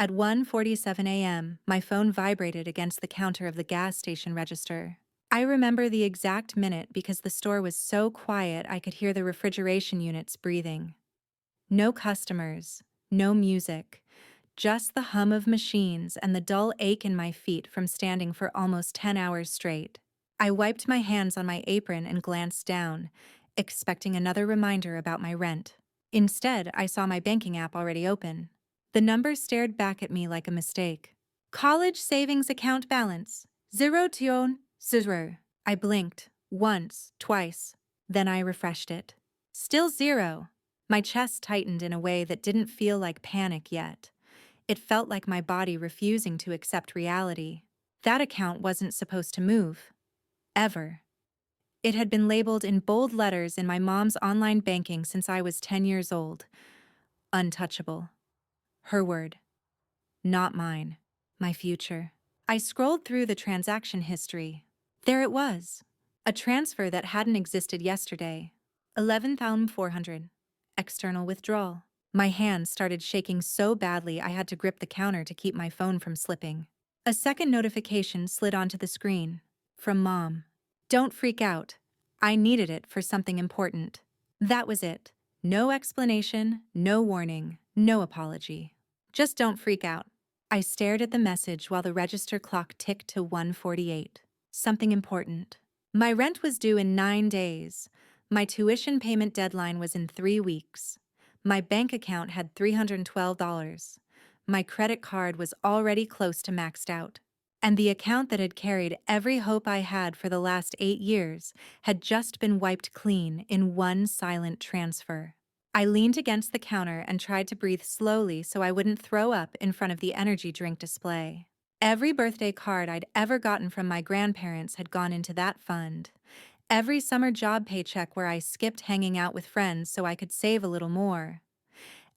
At 1:47 a.m., my phone vibrated against the counter of the gas station register. I remember the exact minute because the store was so quiet I could hear the refrigeration units breathing. No customers, no music, just the hum of machines and the dull ache in my feet from standing for almost 10 hours straight. I wiped my hands on my apron and glanced down, expecting another reminder about my rent. Instead, I saw my banking app already open. The number stared back at me like a mistake. College savings account balance, 0.0. I blinked, once, twice. Then I refreshed it. Still 0. My chest tightened in a way that didn't feel like panic yet. It felt like my body refusing to accept reality. That account wasn't supposed to move. Ever. It had been labeled in bold letters in my mom's online banking since I was 10 years old. Untouchable. Her word. Not mine. My future. I scrolled through the transaction history. There it was. A transfer that hadn't existed yesterday. 11,400. External withdrawal. My hands started shaking so badly I had to grip the counter to keep my phone from slipping. A second notification slid onto the screen. From Mom. Don't freak out. I needed it for something important. That was it. No explanation, no warning, no apology. Just don't freak out. I stared at the message while the register clock ticked to 1:48. Something important. My rent was due in 9 days. My tuition payment deadline was in 3 weeks. My bank account had $312. My credit card was already close to maxed out. And the account that had carried every hope I had for the last 8 years had just been wiped clean in one silent transfer. I leaned against the counter and tried to breathe slowly so I wouldn't throw up in front of the energy drink display. Every birthday card I'd ever gotten from my grandparents had gone into that fund. Every summer job paycheck where I skipped hanging out with friends so I could save a little more.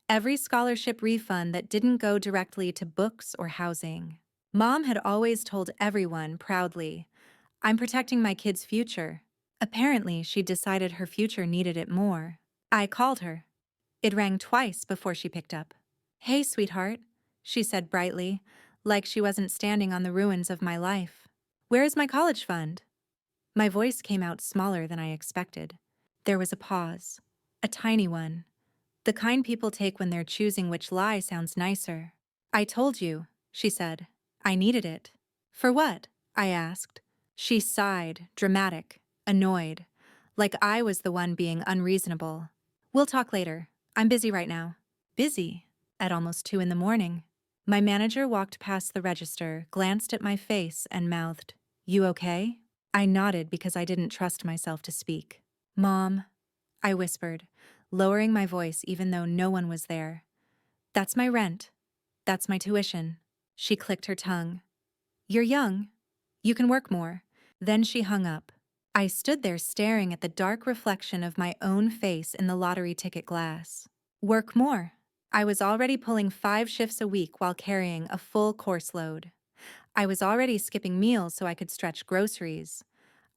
Every scholarship refund that didn't go directly to books or housing. Mom had always told everyone proudly, "I'm protecting my kid's future." Apparently, she decided her future needed it more. I called her. It rang twice before she picked up. "Hey, sweetheart," she said brightly, like she wasn't standing on the ruins of my life. "Where is my college fund?" My voice came out smaller than I expected. There was a pause. A tiny one. The kind people take when they're choosing which lie sounds nicer. "I told you," she said. "I needed it." "For what?" I asked. She sighed, dramatic, annoyed, like I was the one being unreasonable. "We'll talk later. I'm busy right now." Busy? At almost 2 in the morning. My manager walked past the register, glanced at my face, and mouthed, "You okay?" I nodded because I didn't trust myself to speak. "Mom," I whispered, lowering my voice even though no one was there. "That's my rent. That's my tuition." She clicked her tongue. "You're young. You can work more." Then she hung up. I stood there staring at the dark reflection of my own face in the lottery ticket glass. Work more. I was already pulling 5 shifts a week while carrying a full course load. I was already skipping meals so I could stretch groceries.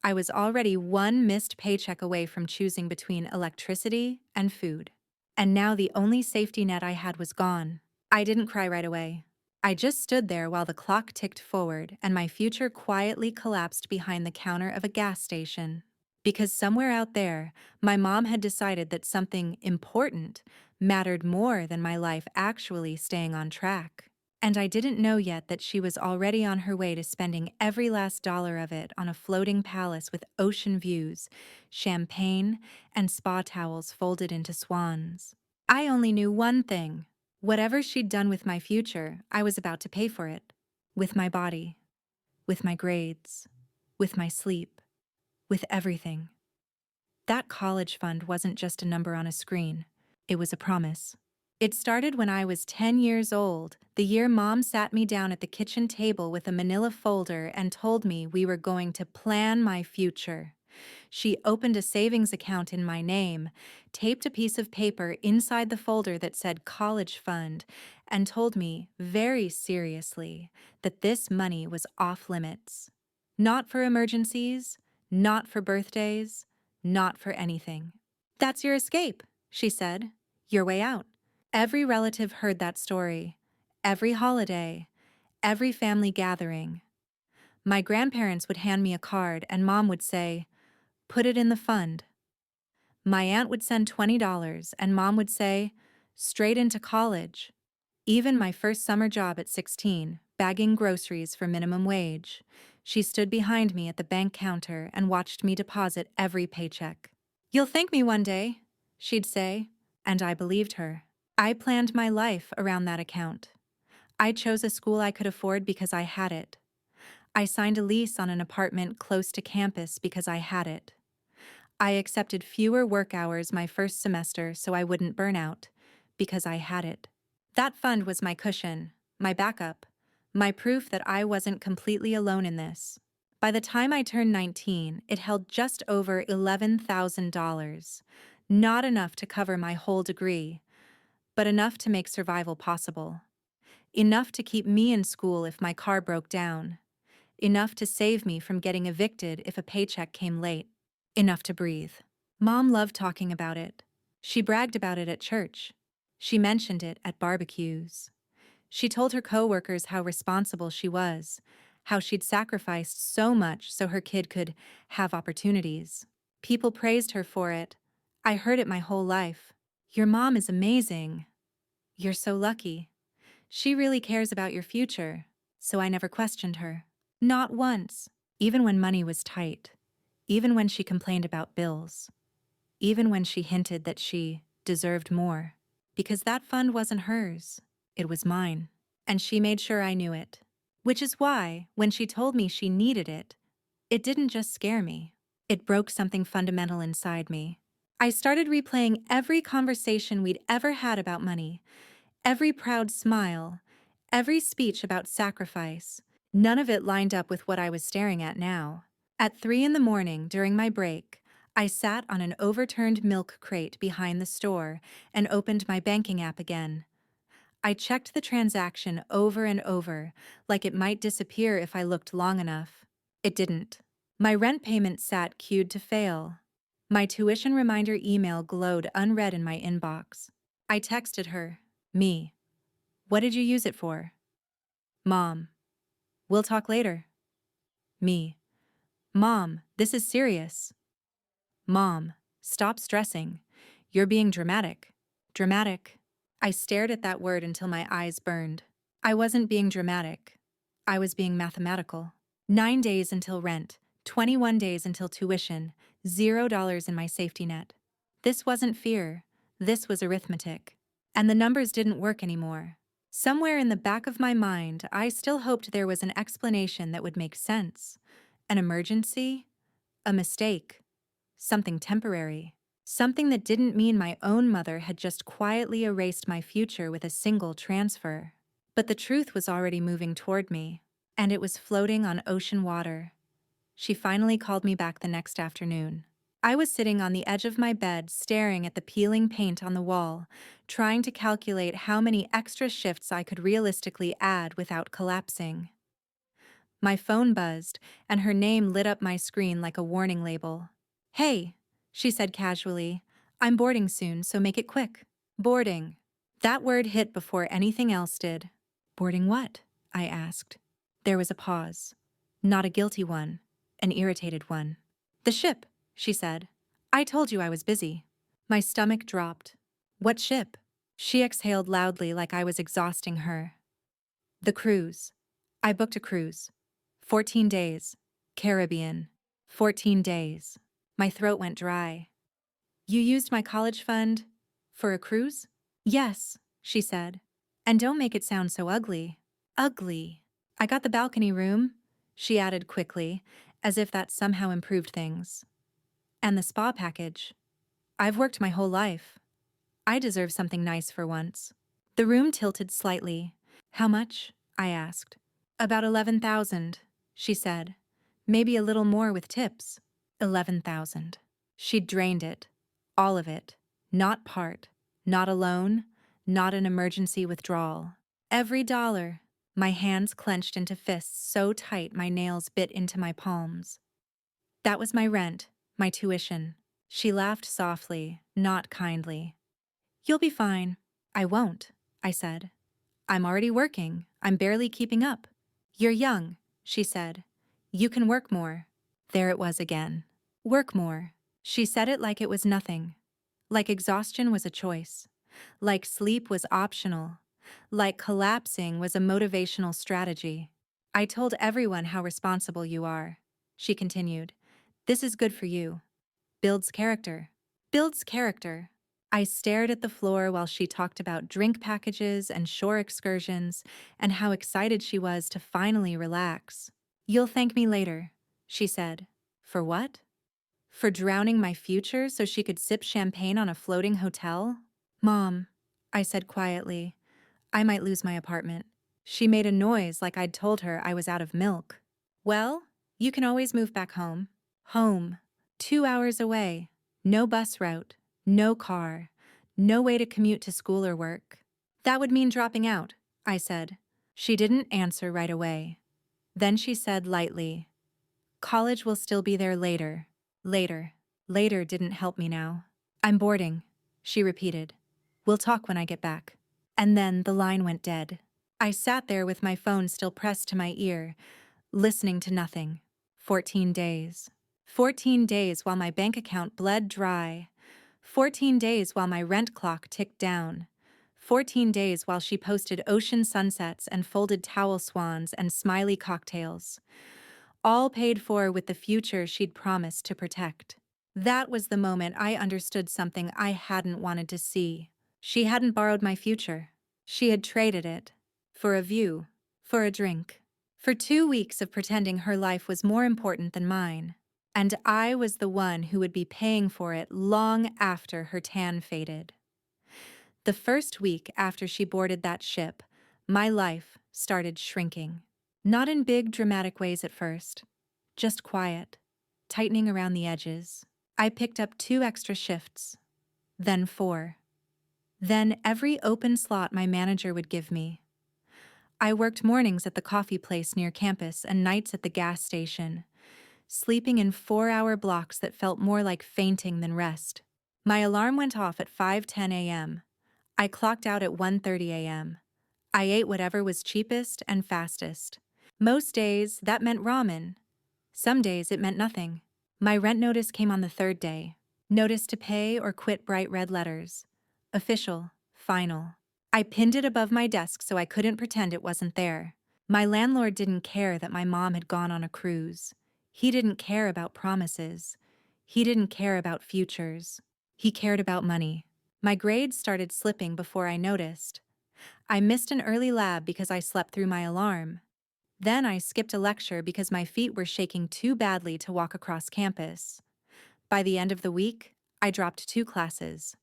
I was already one missed paycheck away from choosing between electricity and food. And now the only safety net I had was gone. I didn't cry right away. I just stood there while the clock ticked forward and my future quietly collapsed behind the counter of a gas station. Because somewhere out there, my mom had decided that something important mattered more than my life actually staying on track. And I didn't know yet that she was already on her way to spending every last dollar of it on a floating palace with ocean views, champagne, and spa towels folded into swans. I only knew one thing. Whatever she'd done with my future, I was about to pay for it. With my body. With my grades. With my sleep. With everything. That college fund wasn't just a number on a screen. It was a promise. It started when I was 10 years old, the year Mom sat me down at the kitchen table with a manila folder and told me we were going to plan my future. She opened a savings account in my name, taped a piece of paper inside the folder that said college fund, and told me, very seriously, that this money was off limits. Not for emergencies, not for birthdays, not for anything. "That's your escape," she said. "Your way out." Every relative heard that story. Every holiday, every family gathering. My grandparents would hand me a card and Mom would say, "Put it in the fund." My aunt would send $20 and Mom would say, "Straight into college." Even my first summer job at 16, bagging groceries for minimum wage, she stood behind me at the bank counter and watched me deposit every paycheck. "You'll thank me one day," she'd say, and I believed her. I planned my life around that account. I chose a school I could afford because I had it. I signed a lease on an apartment close to campus because I had it. I accepted fewer work hours my first semester so I wouldn't burn out because I had it. That fund was my cushion, my backup, my proof that I wasn't completely alone in this. By the time I turned 19, it held just over $11,000. Not enough to cover my whole degree, but enough to make survival possible. Enough to keep me in school if my car broke down. Enough to save me from getting evicted if a paycheck came late. Enough to breathe. Mom loved talking about it. She bragged about it at church. She mentioned it at barbecues. She told her coworkers how responsible she was, how she'd sacrificed so much so her kid could have opportunities. People praised her for it. I heard it my whole life. "Your mom is amazing. You're so lucky. She really cares about your future." So I never questioned her. Not once. Even when money was tight. Even when she complained about bills. Even when she hinted that she deserved more. Because that fund wasn't hers. It was mine. And she made sure I knew it. Which is why, when she told me she needed it, it didn't just scare me. It broke something fundamental inside me. I started replaying every conversation we'd ever had about money, every proud smile, every speech about sacrifice. None of it lined up with what I was staring at now. At 3 in the morning during my break, I sat on an overturned milk crate behind the store and opened my banking app again. I checked the transaction over and over, like it might disappear if I looked long enough. It didn't. My rent payment sat queued to fail. My tuition reminder email glowed unread in my inbox. I texted her, "Me. What did you use it for?" "Mom. We'll talk later." "Me. Mom, this is serious." "Mom, stop stressing. You're being dramatic." Dramatic. I stared at that word until my eyes burned. I wasn't being dramatic. I was being mathematical. 9 days until rent, 21 days until tuition, $0 in my safety net. This wasn't fear. This was arithmetic. And the numbers didn't work anymore. Somewhere in the back of my mind, I still hoped there was an explanation that would make sense. An emergency? A mistake? Something temporary? Something that didn't mean my own mother had just quietly erased my future with a single transfer. But the truth was already moving toward me, and it was floating on ocean water. She finally called me back the next afternoon. I was sitting on the edge of my bed staring at the peeling paint on the wall, trying to calculate how many extra shifts I could realistically add without collapsing. My phone buzzed, and her name lit up my screen like a warning label. "Hey," she said casually, "I'm boarding soon, so make it quick." Boarding. That word hit before anything else did. "Boarding what?" I asked. There was a pause. Not a guilty one, an irritated one. "The ship," she said. "I told you I was busy." My stomach dropped. "What ship?" She exhaled loudly like I was exhausting her. "The cruise. I booked a cruise. 14 days. Caribbean. 14 days. My throat went dry. "You used my college fund for a cruise?" "Yes," she said. "And don't make it sound so ugly." Ugly. "I got the balcony room," she added quickly, as if that somehow improved things. "And the spa package. I've worked my whole life. I deserve something nice for once." The room tilted slightly. "How much?" I asked. "About 11,000, she said. "Maybe a little more with tips." 11,000. She'd drained it. All of it. Not part. Not a loan. Not an emergency withdrawal. Every dollar. My hands clenched into fists so tight my nails bit into my palms. "That was my rent, my tuition." She laughed softly, not kindly. "You'll be fine." "I won't," I said. I'm already working. I'm barely keeping up. You're young, she said. You can work more. There it was again. Work more. She said it like it was nothing. Like exhaustion was a choice. Like sleep was optional. Like collapsing was a motivational strategy. I told everyone how responsible you are, she continued. This is good for you. Builds character. Builds character. I stared at the floor while she talked about drink packages and shore excursions and how excited she was to finally relax. You'll thank me later, she said. For what? For drowning my future so she could sip champagne on a floating hotel? Mom, I said quietly, I might lose my apartment. She made a noise like I'd told her I was out of milk. Well, you can always move back home. Home. 2 hours away. No bus route. No car. No way to commute to school or work. That would mean dropping out, I said. She didn't answer right away. Then she said lightly, college will still be there later. Later. Later didn't help me now. I'm boarding, she repeated. We'll talk when I get back. And then the line went dead. I sat there with my phone still pressed to my ear, listening to nothing. 14 days. 14 days while my bank account bled dry. 14 days while my rent clock ticked down. 14 days while she posted ocean sunsets and folded towel swans and smiley cocktails. All paid for with the future she'd promised to protect. That was the moment I understood something I hadn't wanted to see. She hadn't borrowed my future. She had traded it. For a view. For a drink. For 2 weeks of pretending her life was more important than mine. And I was the one who would be paying for it long after her tan faded. The first week after she boarded that ship, my life started shrinking. Not in big, dramatic ways at first. Just quiet. Tightening around the edges. I picked up 2 extra shifts. Then 4. Then every open slot my manager would give me. I worked mornings at the coffee place near campus and nights at the gas station, sleeping in 4-hour blocks that felt more like fainting than rest. My alarm went off at 5:10 a.m. I clocked out at 1:30 a.m. I ate whatever was cheapest and fastest. Most days, that meant ramen. Some days, it meant nothing. My rent notice came on the 3rd day. Notice to pay or quit bright red letters. Official. Final. I pinned it above my desk so I couldn't pretend it wasn't there. My landlord didn't care that my mom had gone on a cruise. He didn't care about promises. He didn't care about futures. He cared about money. My grades started slipping before I noticed. I missed an early lab because I slept through my alarm. Then I skipped a lecture because my feet were shaking too badly to walk across campus. By the end of the week, I dropped 2 classes.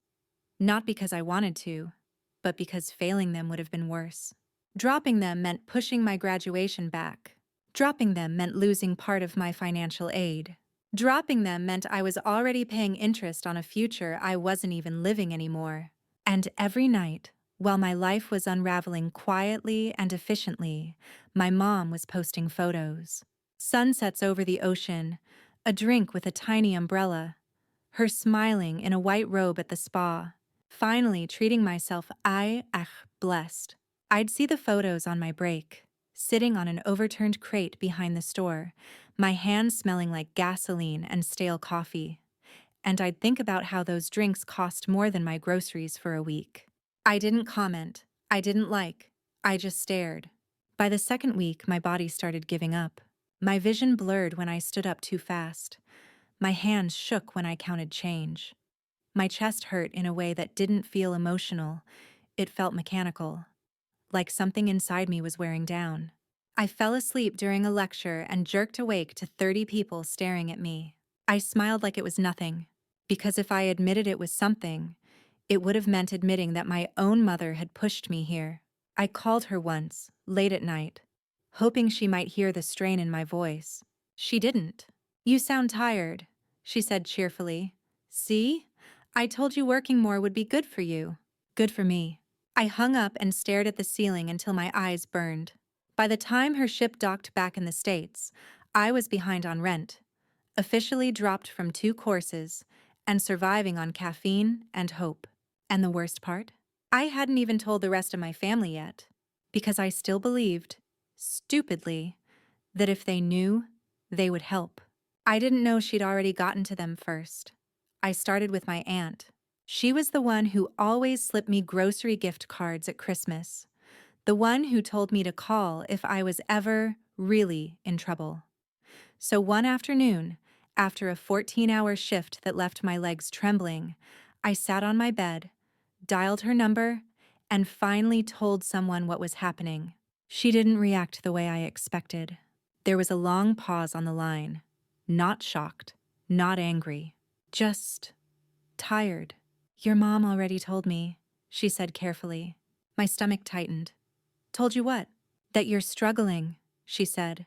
Not because I wanted to, but because failing them would have been worse. Dropping them meant pushing my graduation back. Dropping them meant losing part of my financial aid. Dropping them meant I was already paying interest on a future I wasn't even living anymore. And every night, while my life was unraveling quietly and efficiently, my mom was posting photos. Sunsets over the ocean, a drink with a tiny umbrella, her smiling in a white robe at the spa, finally treating myself blessed. I'd see the photos on my break, sitting on an overturned crate behind the store, my hands smelling like gasoline and stale coffee. And I'd think about how those drinks cost more than my groceries for a week. I didn't comment. I didn't like. I just stared. By the 2nd week, my body started giving up. My vision blurred when I stood up too fast. My hands shook when I counted change. My chest hurt in a way that didn't feel emotional. It felt mechanical, like something inside me was wearing down. I fell asleep during a lecture and jerked awake to 30 people staring at me. I smiled like it was nothing, because if I admitted it was something, it would have meant admitting that my own mother had pushed me here. I called her once, late at night, hoping she might hear the strain in my voice. She didn't. You sound tired, she said cheerfully. See? I told you working more would be good for you. Good for me. I hung up and stared at the ceiling until my eyes burned. By the time her ship docked back in the States, I was behind on rent, officially dropped from 2 courses, and surviving on caffeine and hope. And the worst part? I hadn't even told the rest of my family yet. because I still believed, stupidly, that if they knew, they would help. I didn't know she'd already gotten to them first. I started with my aunt. She was the one who always slipped me grocery gift cards at Christmas, the one who told me to call if I was ever really in trouble. So one afternoon, after a 14-hour shift that left my legs trembling, I sat on my bed, dialed her number, and finally told someone what was happening. She didn't react the way I expected. There was a long pause on the line. Not shocked, not angry, just tired. "Your mom already told me," she said carefully. My stomach tightened. "Told you what?" "That you're struggling," she said.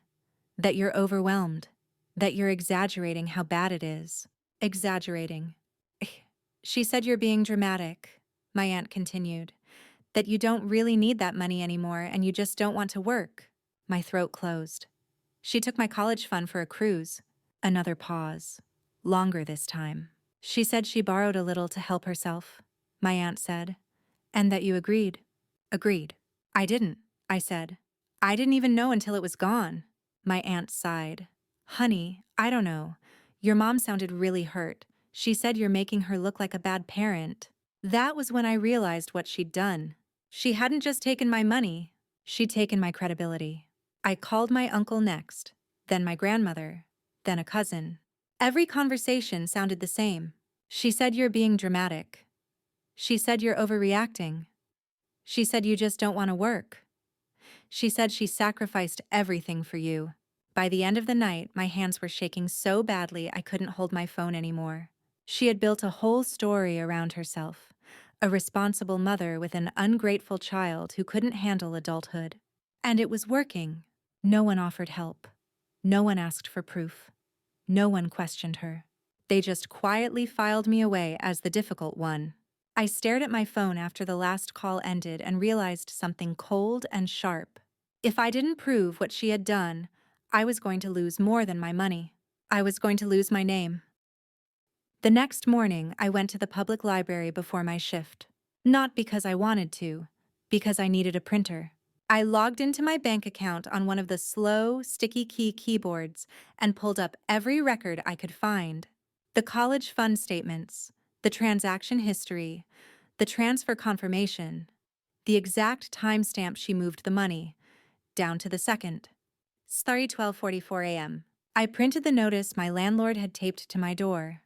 "That you're overwhelmed. That you're exaggerating how bad it is." Exaggerating. "She said you're being dramatic," my aunt continued. "That you don't really need that money anymore and you just don't want to work." My throat closed. "She took my college fund for a cruise." Another pause. Longer this time. "She said she borrowed a little to help herself," my aunt said. "And that you agreed." "Agreed." "I didn't," I said. "I didn't even know until it was gone." My aunt sighed. "Honey, I don't know. Your mom sounded really hurt. She said you're making her look like a bad parent." That was when I realized what she'd done. She hadn't just taken my money, she'd taken my credibility. I called my uncle next, then my grandmother, then a cousin. Every conversation sounded the same. "She said you're being dramatic. She said you're overreacting. She said you just don't want to work. She said she sacrificed everything for you." By the end of the night, my hands were shaking so badly I couldn't hold my phone anymore. She had built a whole story around herself. A responsible mother with an ungrateful child who couldn't handle adulthood. And it was working. No one offered help. No one asked for proof. No one questioned her. They just quietly filed me away as the difficult one. I stared at my phone after the last call ended and realized something cold and sharp. If I didn't prove what she had done, I was going to lose more than my money. I was going to lose my name. The next morning, I went to the public library before my shift. Not because I wanted to, because I needed a printer. I logged into my bank account on one of the slow, sticky key keyboards and pulled up every record I could find. The college fund statements, the transaction history, the transfer confirmation, the exact timestamp she moved the money, down to the second. Sorry, 12:44 a.m. I printed the notice my landlord had taped to my door.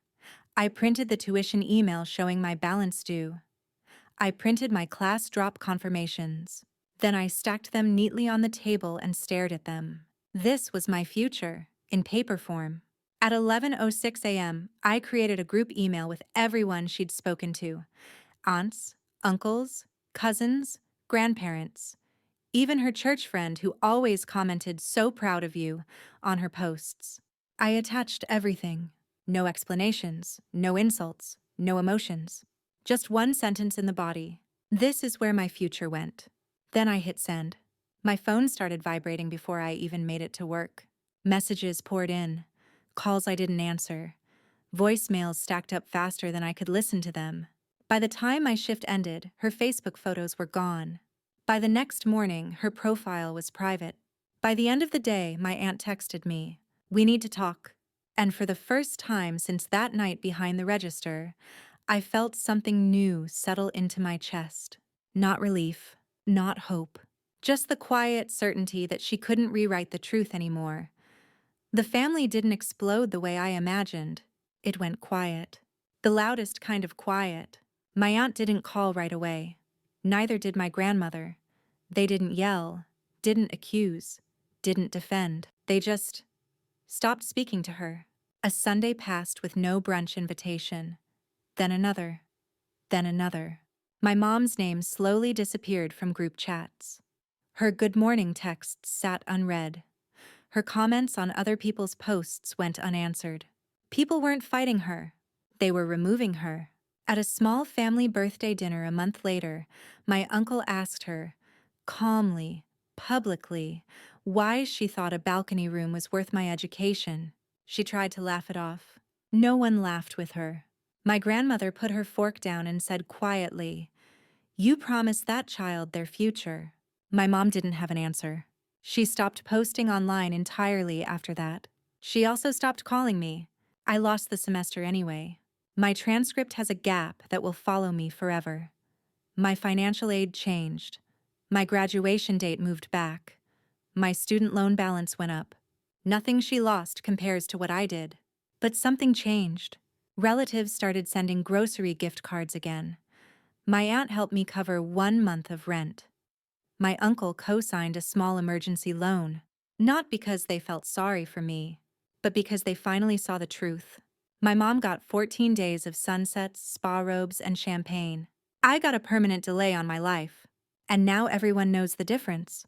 I printed the tuition email showing my balance due. I printed my class drop confirmations. Then I stacked them neatly on the table and stared at them. This was my future, in paper form. At 11:06 a.m., I created a group email with everyone she'd spoken to. Aunts, uncles, cousins, grandparents. Even her church friend who always commented "so proud of you" on her posts. I attached everything. No explanations, no insults, no emotions. Just one sentence in the body. "This is where my future went." Then I hit send. My phone started vibrating before I even made it to work. Messages poured in. Calls I didn't answer. Voicemails stacked up faster than I could listen to them. By the time my shift ended, her Facebook photos were gone. By the next morning, her profile was private. By the end of the day, my aunt texted me, "We need to talk." And for the first time since that night behind the register, I felt something new settle into my chest. Not relief, not hope, just the quiet certainty that she couldn't rewrite the truth anymore. The family didn't explode the way I imagined. It went quiet. The loudest kind of quiet. My aunt didn't call right away. Neither did my grandmother. They didn't yell, didn't accuse, didn't defend. They just stopped speaking to her. A Sunday passed with no brunch invitation. Then another. Then another. My mom's name slowly disappeared from group chats. Her good morning texts sat unread. Her comments on other people's posts went unanswered. People weren't fighting her. They were removing her. At a small family birthday dinner a month later, my uncle asked her, calmly, publicly, why she thought a balcony room was worth my education. She tried to laugh it off. No one laughed with her. My grandmother put her fork down and said quietly, "You promised that child their future." My mom didn't have an answer. She stopped posting online entirely after that. She also stopped calling me. I lost the semester anyway. My transcript has a gap that will follow me forever. My financial aid changed. My graduation date moved back. My student loan balance went up. Nothing she lost compares to what I did. But something changed. Relatives started sending grocery gift cards again. My aunt helped me cover 1 month of rent. My uncle co-signed a small emergency loan, not because they felt sorry for me, but because they finally saw the truth. My mom got 14 days of sunsets, spa robes, and champagne. I got a permanent delay on my life. And now everyone knows the difference.